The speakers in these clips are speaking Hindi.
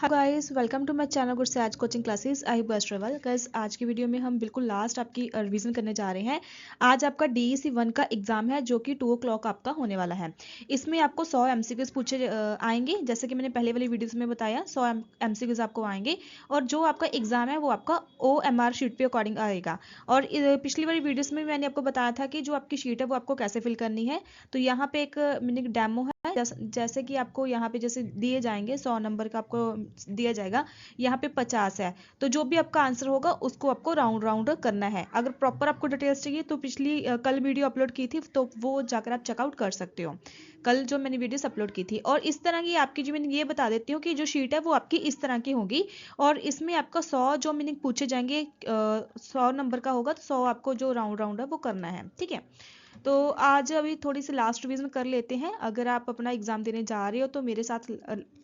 Guys, welcome to my channel good से आज coaching classes. I best travel guys. आज की वीडियो में हम बिल्कुल लास्ट आपकी रिवीजन करने जा रहे हैं। आज आपका DEC 1 का एग्जाम है जो कि 2 o'clock आपका होने वाला है। इसमें आपको 100 MCQs पूछे आएंगे, जैसे कि मैंने पहले वाली वीडियोस में बताया। 100 MCQs आपको आएंगे और जो आपका एग्जाम है वो आपका OMR शीट पे अकॉर्डिंग आएगा। और पिछली वाली वीडियोस में मैंने आपको बताया था कि जो आपकी शीट है वो आपको कैसे फिल करनी है। तो यहाँ पे एक मिनी डेमो है। जैसे कि आपको यहाँ पे जैसे दिए जाएंगे 100 नंबर का आपको दिया जाएगा, यहाँ पे 50 है। तो जो भी आपका आंसर होगा उसको आपको राउंड राउंड करना है। अगर प्रॉपर आपको डिटेल्स चाहिए तो पिछली कल वीडियो अपलोड की थी, तो वो जाकर आप चेकआउट कर सकते हो। कल जो मैंने वीडियोस अपलोड की थी। और इस तरह की आपकी जो मैंने ये बता देती हूँ कि जो शीट है वो आपकी इस तरह की होगी। और इसमें आपका 100 जो मैंने पूछे जाएंगे 100 नंबर का होगा, तो 100 आपको जो राउंड राउंड है वो करना है। ठीक है, तो आज अभी थोड़ी सी लास्ट रिवीजन कर लेते हैं। अगर आप अपना एग्जाम देने जा रहे हो तो मेरे साथ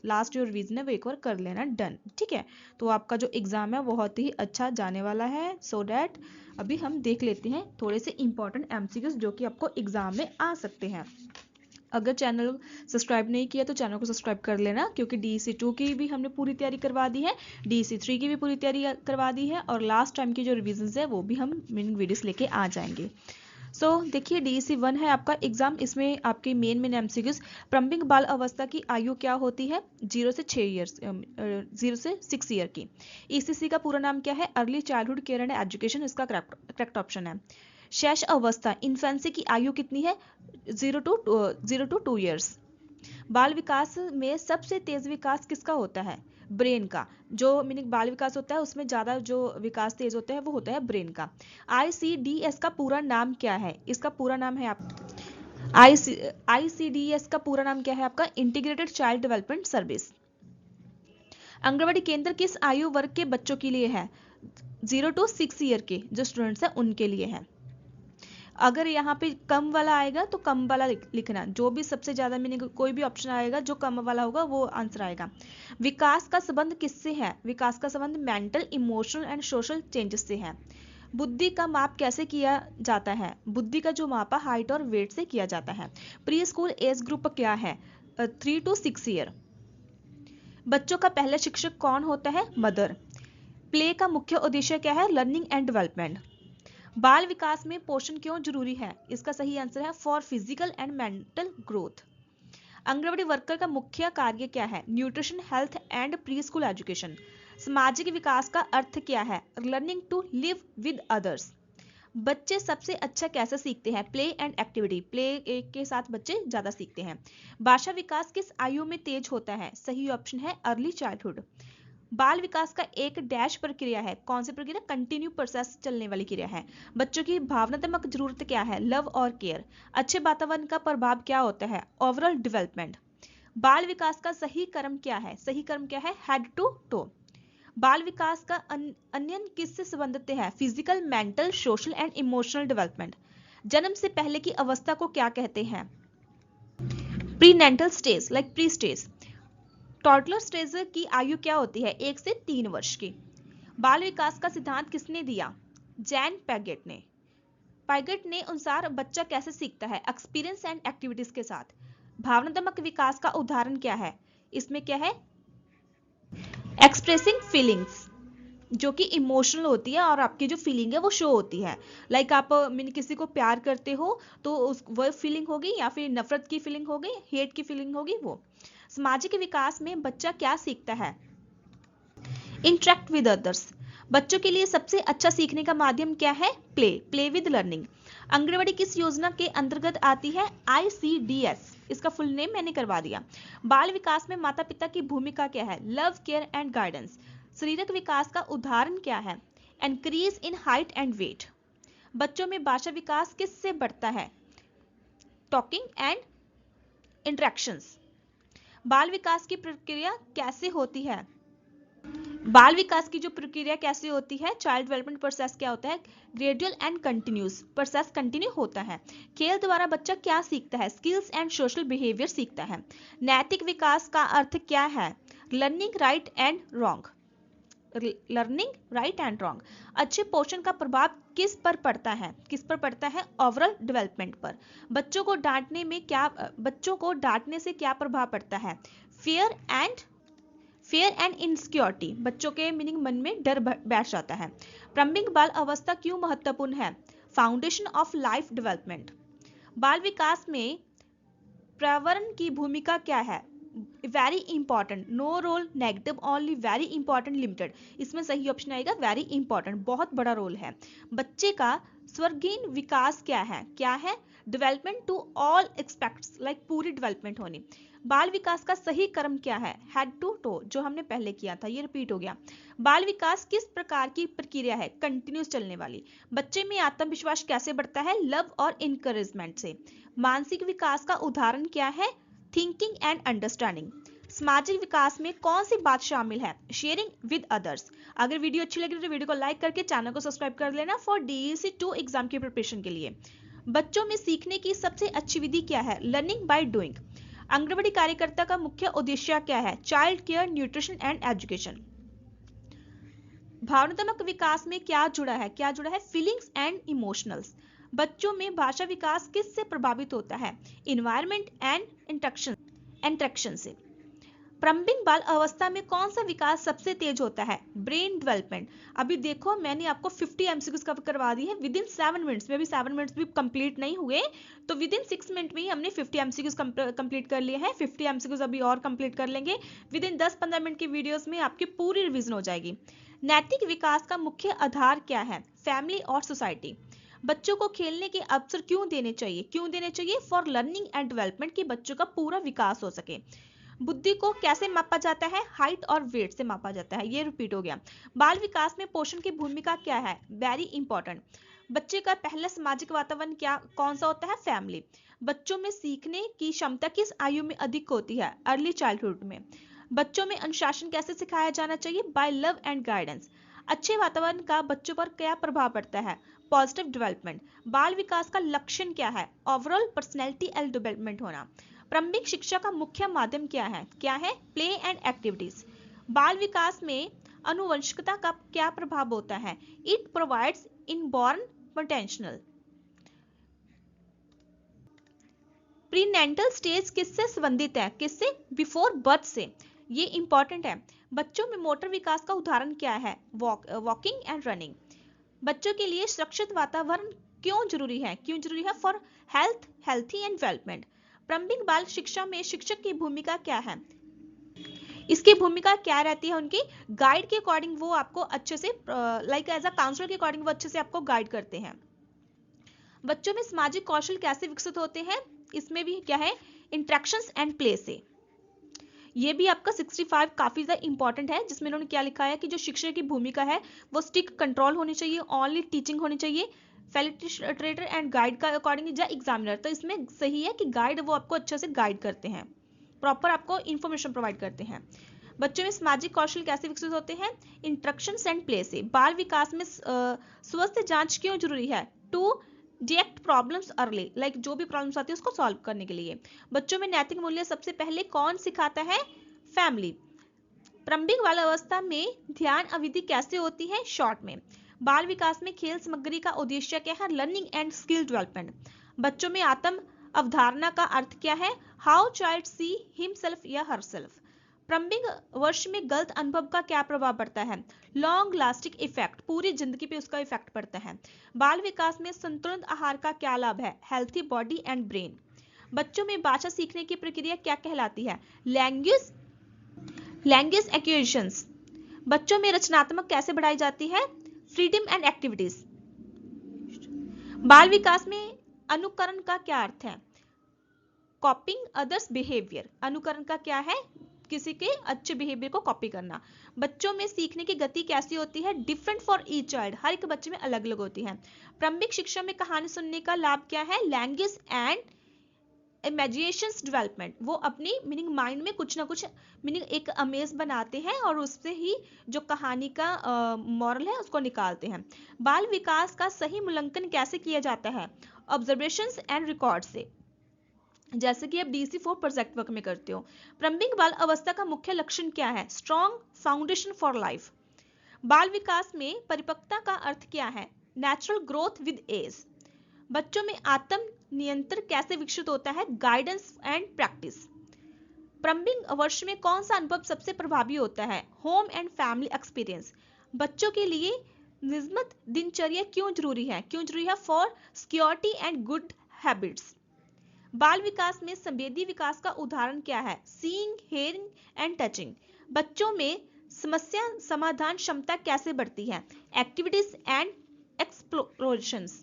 लास्ट जो रिवीजन है वो एक बार कर लेना। डन, ठीक है। तो आपका जो एग्जाम है बहुत ही अच्छा जाने वाला है। सो डैट अभी हम देख लेते हैं थोड़े से इंपॉर्टेंट MCQs जो कि आपको एग्जाम में आ सकते हैं। अगर चैनल सब्सक्राइब नहीं किया तो चैनल को सब्सक्राइब कर लेना, क्योंकि DEC 2 की भी हमने पूरी तैयारी करवा दी है, DEC 3 की भी पूरी तैयारी करवा दी है, और लास्ट टाइम की जो रिविजन है वो भी हम वीडियोस लेके आ जाएंगे। देखिए DEC 1 है आपका एग्जाम। इसमें आपके मेन MCQs। प्रारंभिक बाल अवस्था की आयु क्या होती है? 0 से 6 ईयर्स, 0 से 6 ईयर की। ECC का पूरा नाम क्या है? Early childhood care and education, इसका करेक्ट ऑप्शन है। शैश अवस्था इन्फेंसी की आयु कितनी है? 0 टू 2 ईयर्स। बाल विकास में सबसे तेज विकास किसका होता है? ब्रेन का। जो मीनिंग बाल विकास होता है उसमें ज्यादा जो विकास तेज होता है वो होता है ब्रेन का। ICDS का पूरा नाम क्या है? इसका पूरा नाम है आप ICDS का पूरा नाम क्या है आपका? Integrated child development service. Anganwadi केंद्र किस आयु वर्ग के बच्चों के लिए है? 0 टू 6 ईयर के जो स्टूडेंट्स हैं उनके लिए है। अगर यहाँ पे कम वाला आएगा तो कम वाला लिखना। जो भी सबसे ज्यादा मीनिंग कोई भी ऑप्शन आएगा जो कम वाला होगा वो आंसर आएगा। विकास का संबंध किससे है? विकास का संबंध mental, emotional and social changes से है। बुद्धि का माप कैसे किया जाता है? बुद्धि का जो मापा हाइट और वेट से किया जाता है। प्री स्कूल एज ग्रुप क्या है? 3 टू 6 ईयर। बच्चों का पहला शिक्षक कौन होता है? मदर। प्ले का मुख्य उद्देश्य क्या है? Learning and development. बाल विकास में पोषण क्यों जरूरी है? इसका सही आंसर है for physical and mental growth. Anganwadi worker का मुख्य कार्य क्या है? Nutrition, health and pre school education. सामाजिक विकास का अर्थ क्या है? Learning to live with others. बच्चे सबसे अच्छा कैसे सीखते हैं? Play and activity. प्ले के साथ बच्चे ज्यादा सीखते हैं। भाषा विकास किस आयु में तेज होता है? सही ऑप्शन है अर्ली चाइल्डहुड। बाल विकास का एक डैश प्रक्रिया है। कौन सी प्रक्रिया? कंटिन्यू प्रोसेस चलने वाली क्रिया है। बच्चों की भावनात्मक जरूरत क्या है? लव और केयर। अच्छे वातावरण का प्रभाव क्या होता है? Overall development. बाल विकास का सही क्रम क्या है? सही क्रम क्या है? Head to toe. बाल विकास का अन्यन किससे संबंधित है? Physical, mental, social and emotional development. जन्म से पहले की अवस्था को क्या कहते हैं? Prenatal stage, like pre stage. Toddler stage की आयु क्या होती है? 1 से 3 वर्ष की। बाल विकास का सिद्धांत किसने दिया? जैन पैगेट ने। पैगेट ने अनुसार बच्चा कैसे सीखता है? एक्सपीरियंस एंड एक्टिविटीज के साथ। भावनात्मक विकास का उदाहरण क्या है? इसमें क्या है? एक्सप्रेसिंग फीलिंग्स, जो कि इमोशनल होती है और आपकी जो फीलिंग है वो शो होती है। लाइक आप मैंने किसी को प्यार करते हो तो वो फीलिंग होगी, या फिर नफरत की फीलिंग होगी, हेट की फीलिंग होगी वो। सामाजिक विकास में बच्चा क्या सीखता है? Interact with others. बच्चों के लिए सबसे अच्छा सीखने का माध्यम क्या है? Play with learning. आंगनबाड़ी किस योजना के अंतर्गत आती है? ICDS। इसका फुल नेम मैंने करवा दिया। बाल विकास में माता पिता की भूमिका क्या है? Love, care and guidance. शारीरिक विकास का उदाहरण क्या है? Increase in height and weight. बच्चों में भाषा विकास किससे बढ़ता है? Talking and interactions. बाल विकास की प्रक्रिया कैसे होती है? बाल विकास की जो प्रक्रिया कैसे होती है? चाइल्ड डेवलपमेंट प्रोसेस क्या होता है? Gradual and continuous. Process continue होता है। खेल द्वारा बच्चा क्या सीखता है? स्किल्स एंड सोशल बिहेवियर सीखता है। नैतिक विकास का अर्थ क्या है? Learning right and wrong. Learning right and wrong. अच्छे पोषण का प्रभाव किस पर पड़ता है? किस पर पड़ता है? ओवरऑल डेवलपमेंट पर। बच्चों को डांटने से क्या प्रभाव पड़ता है? फेयर एंड इनसिक्योरिटी, बच्चों के मीनिंग मन में डर बैठ जाता है। प्रारंभिक बाल अवस्था क्यों महत्वपूर्ण है? Foundation of life development. बाल विकास में पर्यावरण की भूमिका क्या है? Very important, no role negative only, very important limited. इसमें सही ऑप्शन आएगा वेरी इंपॉर्टेंट, बहुत बड़ा रोल है। बच्चे का स्वर्गीय विकास क्या है? क्या है? Development to all expects, like पूरी डेवलपमेंट होनी। बाल विकास का सही क्रम क्या है? हेड टू टो, जो हमने पहले किया था, ये रिपीट हो गया। बाल विकास किस प्रकार की प्रक्रिया है? कंटिन्यूस चलने वाली। बच्चे में आत्मविश्वास कैसे बढ़ता है? लव और इनकरेजमेंट से। मानसिक विकास का उदाहरण क्या है? Thinking and understanding. सामाजिक विकास में कौन सी बात शामिल है? Sharing with others. अगर वीडियो अच्छी लगी तो वीडियो को लाइक करके चैनल को सब्सक्राइब कर लेना फॉर DEC 2 एग्जाम की प्रिपरेशन के लिए। बच्चों में सीखने की सबसे अच्छी विधि क्या है? Learning by doing. आंगनबाड़ी कार्यकर्ता का मुख्य उद्देश्य क्या है? Child care, nutrition and education. भावनात्मक विकास में क्या जुड़ा है? क्या जुड़ा है? Feelings and emotionals. बच्चों में भाषा विकास किससे प्रभावित होता है? इन्वायरमेंट एंड इंटरेक्शन से। प्रारंभिक बाल अवस्था में कौन सा विकास सबसे तेज होता है? Brain development. अभी देखो मैंने आपको 50 MCQs कवर करवा दी है विद इन 7 मिनट्स में। अभी 7 मिनट्स भी कंप्लीट नहीं हुए, तो विद इन 6 मिनट में ही हमने 50 MCQs कंप्लीट कर लिए हैं। 50 MCQs अभी और कंप्लीट कर लेंगे। विद इन 10-15 मिनट की वीडियोस में आपकी पूरी रिवीजन हो जाएगी। नैतिक विकास का मुख्य आधार क्या है? फैमिली और सोसाइटी। बच्चों को खेलने के अवसर क्यों देने चाहिए? क्यों देने चाहिए? फॉर लर्निंग एंड डेवलपमेंट, की बच्चों का पूरा विकास हो सके। बुद्धि को कैसे मापा जाता है? हाइट और वेट से मापा जाता है, ये रिपीट हो गया। बाल विकास में पोषण की भूमिका क्या है? Very important. बच्चे का पहला सामाजिक वातावरण क्या कौन सा होता है? फैमिली। बच्चों में सीखने की क्षमता किस आयु में अधिक होती है? अर्ली चाइल्डहुड में। बच्चों में अनुशासन कैसे सिखाया जाना चाहिए? By love and guidance. अच्छे वातावरण का बच्चों पर क्या प्रभाव पड़ता है? Positive development. बाल विकास का लक्षण क्या है? ओवरऑल पर्सनैलिटी एंड डेवलपमेंट होना। प्रारंभिक शिक्षा का मुख्य माध्यम क्या है? क्या है? Play and activities. बाल विकास में आनुवंशिकता का क्या प्रभाव होता है? It provides inborn potential. Prenatal stage किससे संबंधित है? किससे? बिफोर बर्थ से। ये इंपॉर्टेंट है। बच्चों में मोटर विकास का उदाहरण क्या है? Walking and running. बच्चों के लिए सुरक्षित वातावरण क्यों जरूरी है? क्यों जरूरी है? For healthy and development. प्रारंभिक बाल शिक्षा में शिक्षक की भूमिका क्या है? इसकी भूमिका क्या रहती है उनकी? गाइड के अकॉर्डिंग वो आपको अच्छे से, लाइक एज अ काउंसलर के अकॉर्डिंग वो अच्छे से आपको गाइड करते हैं। बच्चों में सामाजिक कौशल कैसे विकसित होते हैं? इसमें भी क्या है? इंटरेक्शंस एंड प्ले से। ये भी आपका 65 काफी ज्यादा इंपॉर्टेंट है, जिसमें इन्होंने क्या लिखा है कि जो शिक्षक की भूमिका है वो स्टिक कंट्रोल होनी चाहिए, ओनली टीचिंग होनी चाहिए, फैसिलिटेटर एंड गाइड का अकॉर्डिंग या एग्जामिनर। तो इसमें सही है कि गाइड वो आपको अच्छे से गाइड करते हैं, प्रॉपर आपको इंफॉर्मेशन प्रोवाइड करते हैं। बच्चों में सामाजिक कौशल कैसे विकसित होते हैं? इंस्ट्रक्शंस एंड प्ले से। बाल विकास में स्वास्थ्य जांच क्यों जरूरी है? To detect problems early, like जो भी प्रॉब्लम्स आती है उसको सॉल्व करने के लिए। बच्चों में नैतिक मूल्य सबसे पहले कौन सिखाता है? फैमिली। प्रारंभिक बाल अवस्था में ध्यान अवधि कैसे होती है? शॉर्ट में। बाल विकास में खेल सामग्री का उद्देश्य क्या है? Learning and skill development. बच्चों में आत्म अवधारणा का अर्थ क्या है? हाउ चाइल्ड सी हिमसेल्फ या हरसेल्फ। प्रारंभिक वर्ष में गलत अनुभव का क्या प्रभाव पड़ता है? लॉन्ग लास्टिंग इफेक्ट, पूरी जिंदगी पे उसका इफेक्ट पड़ता है। बाल विकास में संतुलित आहार का क्या लाभ है? Healthy body and brain. बच्चों में भाषा सीखने की प्रक्रिया क्या कहलाती है? Language acquisitions. बच्चों में रचनात्मक कैसे बढ़ाई जाती है? Freedom and activities. बाल विकास में अनुकरण का क्या अर्थ है? कॉपिंग अदर्स बिहेवियर। अनुकरण का क्या है? किसी के अच्छे बिहेवियर को कॉपी करना। बच्चों में सीखने की गति कैसी होती है? डिफरेंट फॉर ईच चाइल्ड, हर एक बच्चे में अलग अलग होती है। प्रारंभिक शिक्षा में कहानी सुनने का लाभ क्या है? Language and imaginations development. वो अपनी मीनिंग माइंड में कुछ ना कुछ मीनिंग एक अमेज बनाते हैं और उससे ही जो कहानी का मॉरल है उसको निकालते हैं। बाल विकास का सही मूल्यांकन कैसे किया जाता है? ऑब्जर्वेशंस एंड रिकॉर्ड से, जैसे कि आप DC4 प्रोजेक्ट वर्क में करते हो। प्रारंभिक बाल अवस्था का मुख्य लक्षण क्या है? Strong foundation for life. बाल विकास में परिपक्वता का अर्थ क्या है? Natural growth with age. बच्चों में आत्म नियंत्रण कैसे विकसित होता है? Guidance and practice. प्रारंभिक वर्ष में कौन सा अनुभव सबसे प्रभावी होता है? Home and family experience. बच्चों के लिए नियमित दिनचर्या क्यों जरूरी है? For security and good habits. बाल विकास में संवेदी विकास का उदाहरण क्या है? Seeing, hearing and touching. बच्चों में समस्या समाधान क्षमता कैसे बढ़ती है? Activities and explorations.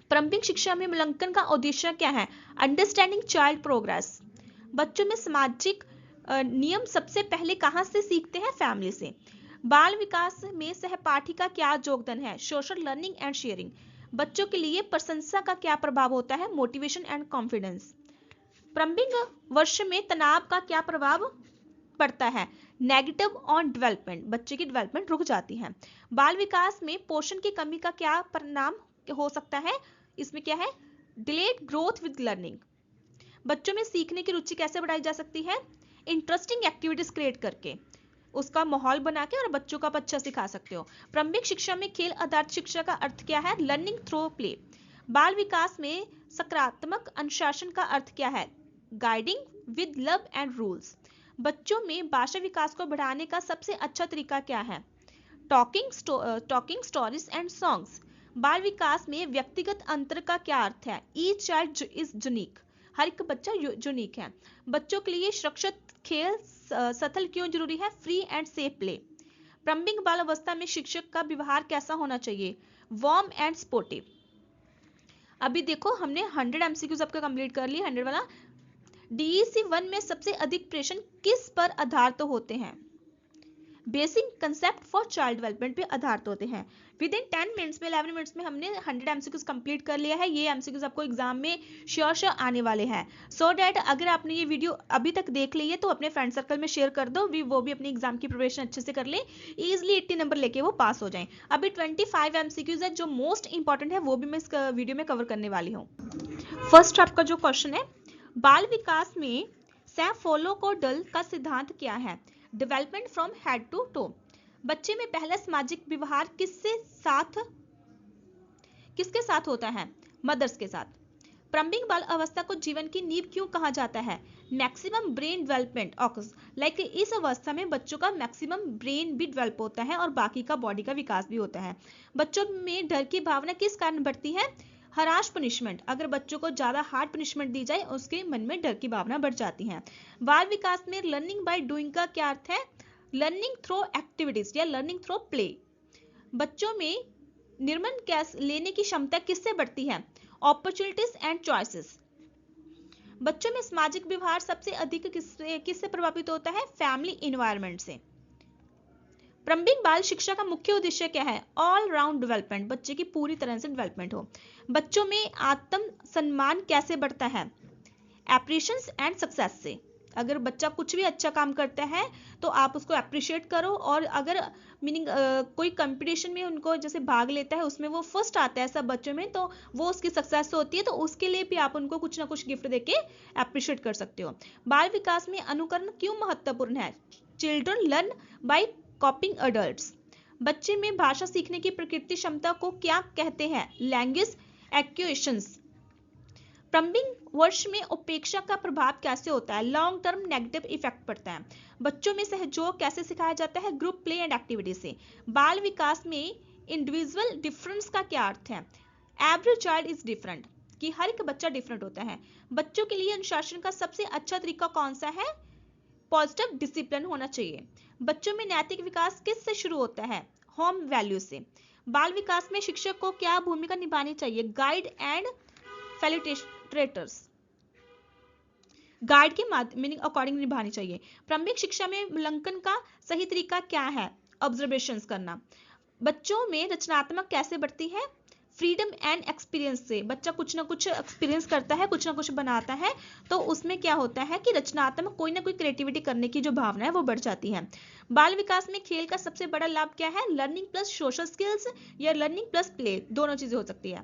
प्रारंभिक शिक्षा में मूल्यांकन का उद्देश्य क्या है? Understanding child progress. बच्चों में सामाजिक नियम सबसे पहले कहां से सीखते हैं? फैमिली से। बाल विकास में सहपाठी का क्या योगदान है? Social learning and sharing. बच्चों के लिए प्रशंसा का क्या प्रभाव होता है? Motivation and confidence. प्रारंभिक वर्ष में तनाव का क्या प्रभाव पड़ता है? Negative on development. बच्चे की डेवलपमेंट रुक जाती है। बाल विकास में पोषण की कमी का क्या परिणाम हो सकता है? इसमें क्या है? Delayed growth with learning. बच्चों में सीखने की रुचि कैसे बढ़ाई जा सकती है? इंटरेस्टिंग एक्टिविटीज क्रिएट करके, उसका माहौल बना के, और बच्चों को आप अच्छा सिखा सकते हो। प्रारंभिक शिक्षा में खेल आधारित शिक्षा का अर्थ क्या है? Learning through play. बाल विकास में सकारात्मक अनुशासन का अर्थ क्या है? Guiding with love and rules. बच्चों में भाषा विकास को बढ़ाने का सबसे अच्छा तरीका क्या है? Talking stories and songs. बाल विकास में व्यक्तिगत अंतर का क्या अर्थ है? Each child is unique. हर एक बच्चा यूनिक है। बच्चों के लिए सुरक्षित खेल सतल क्यों जरूरी है? Free and safe play. प्रारंभिक बाल अवस्था में शिक्षक का व्यवहार कैसा होना चाहिए? Warm and supportive. अभी देखो हमने 100 एमसीक्यूज आपका कंप्लीट कर लिया, 100 वाला। डीईसी 1 में सबसे अधिक प्रश्न किस पर आधारित होते हैं? Basic concept for child development पे आधारित होते हैं। विद इन 10 मिनट्स में 11 मिनट्स में हमने 100 एमसीक्यूज कंप्लीट कर लिया है। ये एमसीक्यूज आपको एग्जाम में श्योर आने वाले हैं। सो डैट अगर आपने ये वीडियो अभी तक देख ली है तो अपने फ्रेंड सर्कल में शेयर कर दो, वो भी अपनी एग्जाम की प्रिपरेशन अच्छे से कर ले, इजिली 80 नंबर लेके वो पास हो जाएं। अभी 25 एमसीक्यूज है जो मोस्ट इंपॉर्टेंट है, वो भी मैं इस वीडियो में कवर करने वाली हूँ। फर्स्ट आपका जो क्वेश्चन है, बाल विकास में सैफोलोकोडल का सिद्धांत क्या है? Development from head to toe. बच्चे में पहला सामाजिक व्यवहार किसके साथ होता है? मदर्स के साथ। प्रारंभिक बाल अवस्था को जीवन की नींव क्यों कहा जाता है? Maximum brain development occurs. Like इस अवस्था में बच्चों का मैक्सिमम ब्रेन भी डेवलप होता है और बाकी का बॉडी का विकास भी होता है। बच्चों में डर की भावना किस कारण बढ़ती है? हराश पनिशमेंट। अगर बच्चों को ज्यादा हार्ड पनिशमेंट दी जाए उसके मन में डर की भावना बढ़ जाती है। बाल विकास में लर्निंग बाय डूइंग का क्या अर्थ है? लर्निंग थ्रू एक्टिविटीज या लर्निंग थ्रू प्ले। बच्चों में निर्णय लेने की क्षमता किससे बढ़ती है? Opportunities and choices. बच्चों में सामाजिक व्यवहार सबसे अधिक किससे प्रभावित होता है? फैमिली एनवायरनमेंट से। प्रारंभिक बाल शिक्षा का मुख्य उद्देश्य क्या है? All round development. बच्चे की पूरी तरह से डेवलपमेंट हो। बच्चों में आत्म सम्मान कैसे बढ़ता है? एप्रिशिएशन एंड सक्सेस से। अगर बच्चा कुछ भी अच्छा काम करता है तो आप उसको अप्रिशिएट करो, और अगर मीनिंग कोई कंपटीशन में उनको जैसे भाग लेता है उसमें वो फर्स्ट आता है सब बच्चों में, तो वो उसकी सक्सेस होती है, तो उसके लिए भी आप उनको कुछ ना कुछ गिफ्ट देके अप्रिशिएट कर सकते हो। बाल विकास में अनुकरण क्यों महत्वपूर्ण है? Children learn by कॉपिंग adults. बच्चे में भाषा सीखने की प्रकृति क्षमता को क्या कहते हैं? Language acquisitions. प्रारंभिक वर्ष में उपेक्षा का प्रभाव कैसे होता है? लॉन्ग टर्म नेगेटिव इफेक्ट पड़ता है। बच्चों में सहयोग कैसे सिखाया जाता है? ग्रुप प्ले एंड एक्टिविटी से। बाल विकास में इंडिविजुअल डिफरेंस का क्या अर्थ है? एवरी चाइल्ड इज डिफरेंट, कि हर एक बच्चा डिफरेंट होता है। बच्चों के लिए अनुशासन का सबसे अच्छा तरीका कौन सा है? पॉजिटिव डिसिप्लिन होना चाहिए। बच्चों में नैतिक विकास किससे शुरू होता है? होम वैल्यू से। बाल विकास में शिक्षक को क्या भूमिका निभानी चाहिए? Guide and facilitators. गाइड के मीनिंग अकॉर्डिंग निभानी चाहिए। प्रारंभिक शिक्षा में मूल्यांकन का सही तरीका क्या है? ऑब्जर्वेशंस करना। बच्चों में रचनात्मक कैसे बढ़ती है? फ्रीडम एंड एक्सपीरियंस से। बच्चा कुछ ना कुछ एक्सपीरियंस करता है, कुछ ना कुछ बनाता है, तो उसमें क्या होता है कि रचनात्मक कोई ना कोई क्रिएटिविटी करने की जो भावना है वो बढ़ जाती है। बाल विकास में खेल का सबसे बड़ा लाभ क्या है? लर्निंग प्लस सोशल स्किल्स या लर्निंग प्लस प्ले, दोनों चीजें हो सकती है।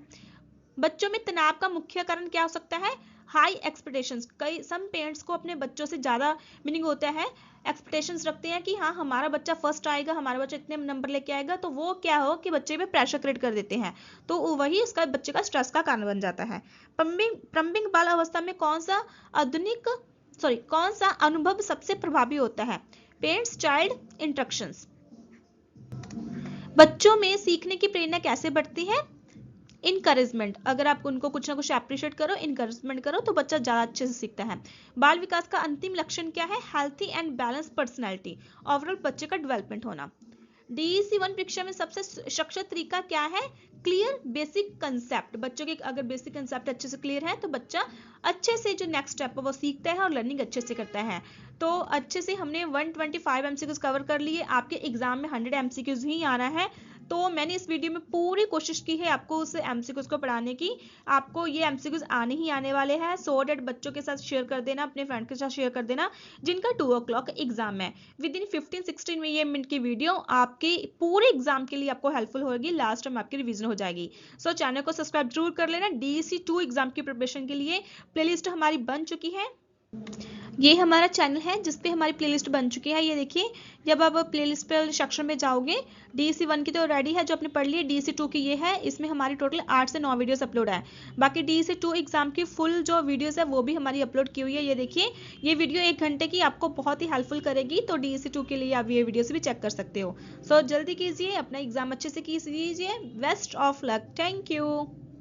बच्चों में तनाव का मुख्य कारण क्या हो सकता है? हाई एक्सपेक्टेशंस, कई सम पेरेंट्स को अपने बच्चों से ज़्यादा मीनिंग होता है, एक्सपेक्टेशंस रखते हैं कि हाँ हमारा बच्चा फर्स्ट आएगा, हमारा बच्चा इतने नंबर लेके आएगा, तो वो क्या हो कि बच्चे पे प्रेशर क्रिएट कर देते हैं, तो वही उसका बच्चे का स्ट्रेस का कारण बन जाता है। प्रारंभिक बाल अवस्था में कौन सा अनुभव सबसे प्रभावी होता है? Parents child instructions. बच्चों में सीखने की प्रेरणा कैसे बढ़ती है? इनकरेजमेंट, अगर आप उनको कुछ ना कुछ अप्रिशिएट करो, इनकरेजमेंट करो, तो बच्चा ज्यादा अच्छे से सीखता है। बाल विकास का अंतिम लक्षण क्या है? Healthy and balance personality, overall बच्चे का डेवलपमेंट होना। डीईसी 1 परीक्षा में सबसे सुरक्षित तरीका क्या है? क्लियर बेसिक कंसेप्ट, बच्चों के अगर बेसिक कंसेप्ट अच्छे से क्लियर है तो बच्चा अच्छे से जो नेक्स्ट स्टेप है वो सीखता है और लर्निंग अच्छे से करता है। तो अच्छे से हमने 125 एमसीक्यूज कवर कर लिए, आपके एग्जाम में 100 एमसीक्यूज ही आना है। तो मैंने इस वीडियो में पूरी कोशिश की है आपको उस एमसीक्यूज को पढ़ाने की, आपको ये एमसीक्यूज आने ही आने वाले हैं, सो डेट बच्चों के साथ शेयर कर देना, अपने फ्रेंड के साथ शेयर कर देना जिनका 2 o'clock एग्जाम है। विद इन 15-16 में ये मिनट की वीडियो आपके पूरे एग्जाम के लिए आपको हेल्पफुल होगी, लास्ट में आपकी रिवीजन हो जाएगी। सो चैनल को सब्सक्राइब जरूर कर लेना। डीईसी 2 एग्जाम की प्रिपरेशन के लिए प्लेलिस्ट हमारी बन चुकी है, ये हमारा चैनल है जिसपे हमारी प्लेलिस्ट बन चुकी है। ये देखिए, जब आप प्लेलिस्ट पे सेक्शन में जाओगे, डीईसी 1 की तो रेडी है जो आपने पढ़ ली है, डीईसी 2 की ये है, इसमें हमारी टोटल 8 से 9 वीडियोस अपलोड है। बाकी डीईसी 2 एग्जाम की फुल जो वीडियोस है वो भी हमारी अपलोड की हुई है। ये देखिए, ये वीडियो 1 घंटे की आपको बहुत ही हेल्पफुल करेगी, तो डीईसी 2 के लिए आप ये वीडियोस भी चेक कर सकते हो। सो जल्दी कीजिए, अपना एग्जाम अच्छे से कीजिए। Best of luck, thank you.